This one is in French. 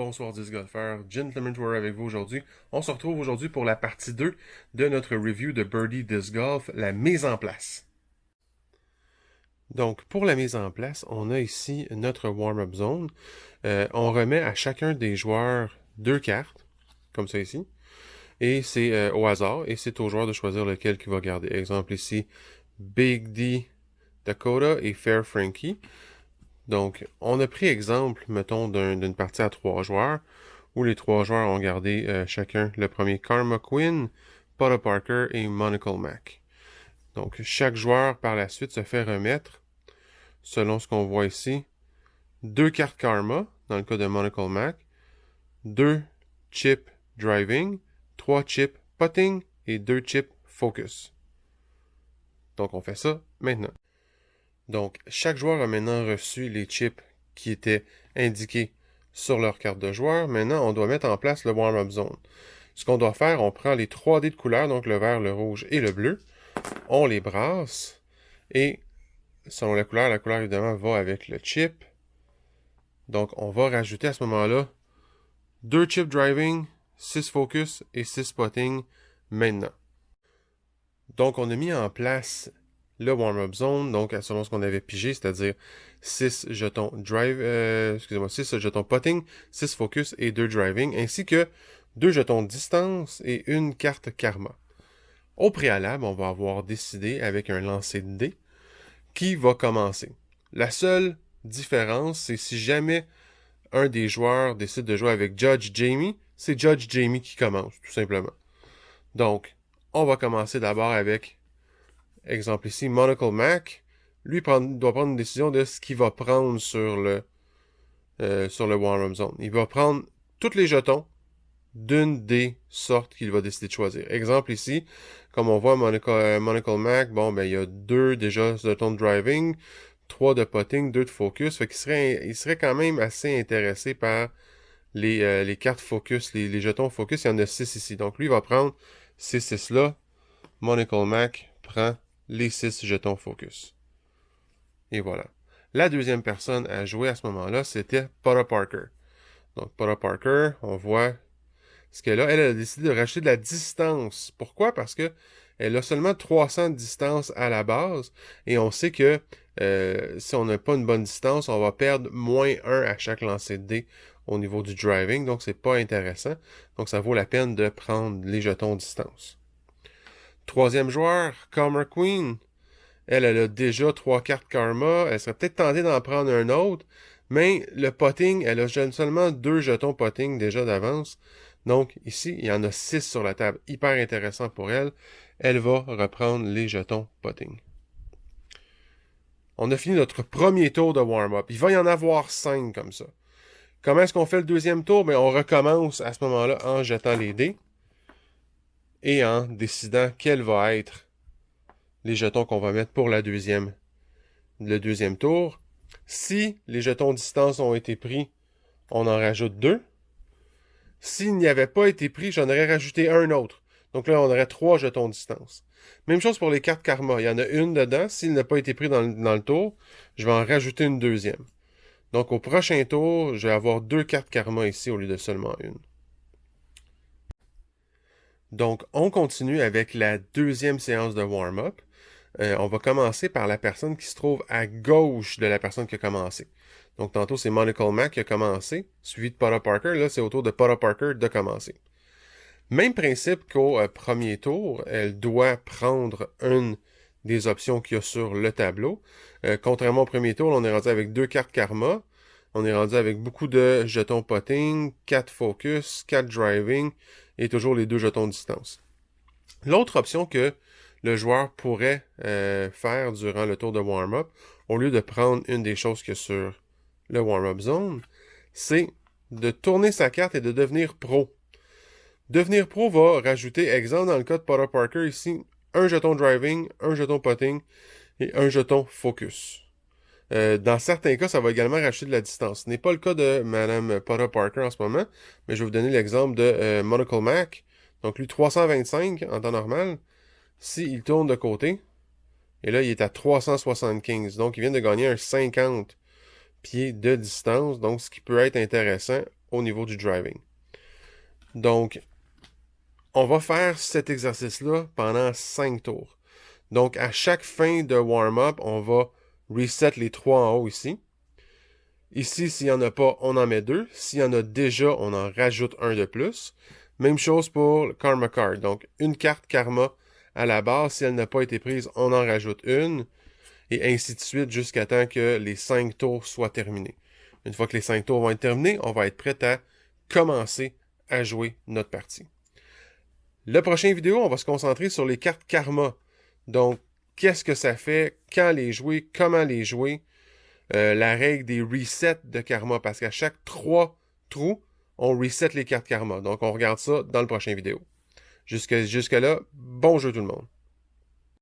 Bonsoir 10 golfeurs, Gentleman Tour avec vous aujourd'hui. On se retrouve aujourd'hui pour la partie 2 de notre review de Birdie Disc Golf, la mise en place. Donc pour la mise en place, on a ici notre warm-up zone. On remet à chacun des joueurs 2 cartes, comme ça ici. Et c'est au hasard, et c'est au joueur de choisir lequel qu'il va garder. Exemple ici, Big D Dakota et Fair Frankie. Donc, on a pris exemple, mettons, d'une partie à 3 joueurs, où les 3 joueurs ont gardé chacun le premier Karma Quinn, Potter Parker et Monocle Mac. Donc, chaque joueur, par la suite, se fait remettre, selon ce qu'on voit ici, 2 cartes Karma, dans le cas de Monocle Mac, 2 chips Driving, 3 chips Putting et 2 chips Focus. Donc, on fait ça maintenant. Donc, chaque joueur a maintenant reçu les chips qui étaient indiqués sur leur carte de joueur. Maintenant, on doit mettre en place le warm-up zone. Ce qu'on doit faire, on prend les 3 dés de couleur, donc le vert, le rouge et le bleu. On les brasse et selon la couleur évidemment va avec le chip. Donc, on va rajouter à ce moment-là 2 chips driving, 6 focus et 6 putting maintenant. Donc, on a mis en place le warm-up zone, donc selon ce qu'on avait pigé, c'est-à-dire 6 jetons drive, 6 jetons putting, 6 focus et 2 driving, ainsi que 2 jetons distance et une carte karma. Au préalable, on va avoir décidé avec un lancer de dés qui va commencer. La seule différence, c'est si jamais un des joueurs décide de jouer avec Judge Jamie, c'est Judge Jamie qui commence, tout simplement. Donc, on va commencer d'abord avec exemple ici, Monocle Mac, lui doit prendre une décision de ce qu'il va prendre sur le warm-up zone. Il va prendre tous les jetons d'une des sortes qu'il va décider de choisir. Exemple ici, comme on voit Monocle Mac, bon, ben il y a 2 déjà jetons de driving, 3 de putting, 2 de focus, fait qu'il serait quand même assez intéressé par les cartes focus, les jetons focus, il y en a 6 ici. Donc lui, il va prendre ces 6-là. Monocle Mac prend les 6 jetons focus. Et voilà. La deuxième personne à jouer à ce moment-là, c'était Potter Parker. Donc, Potter Parker, on voit ce qu'elle a. Elle a décidé de racheter de la distance. Pourquoi? Parce que elle a seulement 300 de distance à la base. Et on sait que si on n'a pas une bonne distance, on va perdre -1 à chaque lancer de dés au niveau du driving. Donc, c'est pas intéressant. Donc, ça vaut la peine de prendre les jetons distance. Troisième joueur, Karma Queen. Elle a déjà 3 cartes Karma. Elle serait peut-être tentée d'en prendre un autre. Mais le potting, elle a seulement 2 jetons potting déjà d'avance. Donc ici, il y en a 6 sur la table. Hyper intéressant pour elle. Elle va reprendre les jetons potting. On a fini notre premier tour de warm-up. Il va y en avoir 5 comme ça. Comment est-ce qu'on fait le deuxième tour? Bien, on recommence à ce moment-là en jetant les dés et en décidant quel va être les jetons qu'on va mettre pour le deuxième tour. Si les jetons distance ont été pris, on en rajoute 2. S'ils n'y avaient pas été pris, j'en aurais rajouté un autre. Donc là, on aurait 3 jetons distance. Même chose pour les cartes karma. Il y en a une dedans. S'il n'a pas été pris dans le tour, je vais en rajouter une deuxième. Donc au prochain tour, je vais avoir 2 cartes karma ici au lieu de seulement une. Donc, on continue avec la deuxième séance de warm-up. On va commencer par la personne qui se trouve à gauche de la personne qui a commencé. Donc, tantôt, c'est Monocle Mac qui a commencé, suivi de Potter Parker. Là, c'est au tour de Potter Parker de commencer. Même principe qu'au premier tour, elle doit prendre une des options qu'il y a sur le tableau. Contrairement au premier tour, on est rendu avec 2 cartes karma. On est rendu avec beaucoup de jetons potting, 4 focus, 4 driving et toujours les 2 jetons distance. L'autre option que le joueur pourrait faire durant le tour de warm-up, au lieu de prendre une des choses qu'il y a sur le warm-up zone, c'est de tourner sa carte et de devenir pro. Devenir pro va rajouter, exemple dans le cas de Potter Parker ici, un jeton driving, un jeton putting et un jeton focus. Dans certains cas, ça va également rajouter de la distance. Ce n'est pas le cas de Mme Potter Parker en ce moment, mais je vais vous donner l'exemple de Monocle Mac. Donc lui, 325 en temps normal. S'il tourne de côté, et là, il est à 375. Donc, il vient de gagner un 50 pieds de distance. Donc, ce qui peut être intéressant au niveau du driving. Donc, on va faire cet exercice-là pendant 5 tours. Donc, à chaque fin de warm-up, on va reset les 3 en haut ici. Ici, s'il n'y en a pas, on en met 2. S'il y en a déjà, on en rajoute un de plus. Même chose pour le Karma Card. Donc, une carte Karma à la base. Si elle n'a pas été prise, on en rajoute une. Et ainsi de suite jusqu'à temps que les 5 tours soient terminés. Une fois que les 5 tours vont être terminés, on va être prêt à commencer à jouer notre partie. La prochaine vidéo, on va se concentrer sur les cartes Karma. Donc, qu'est-ce que ça fait, quand les jouer, comment les jouer, la règle des resets de Karma, parce qu'à chaque 3 trous, on reset les cartes Karma. Donc, on regarde ça dans le prochain vidéo. Jusque-là, bon jeu tout le monde.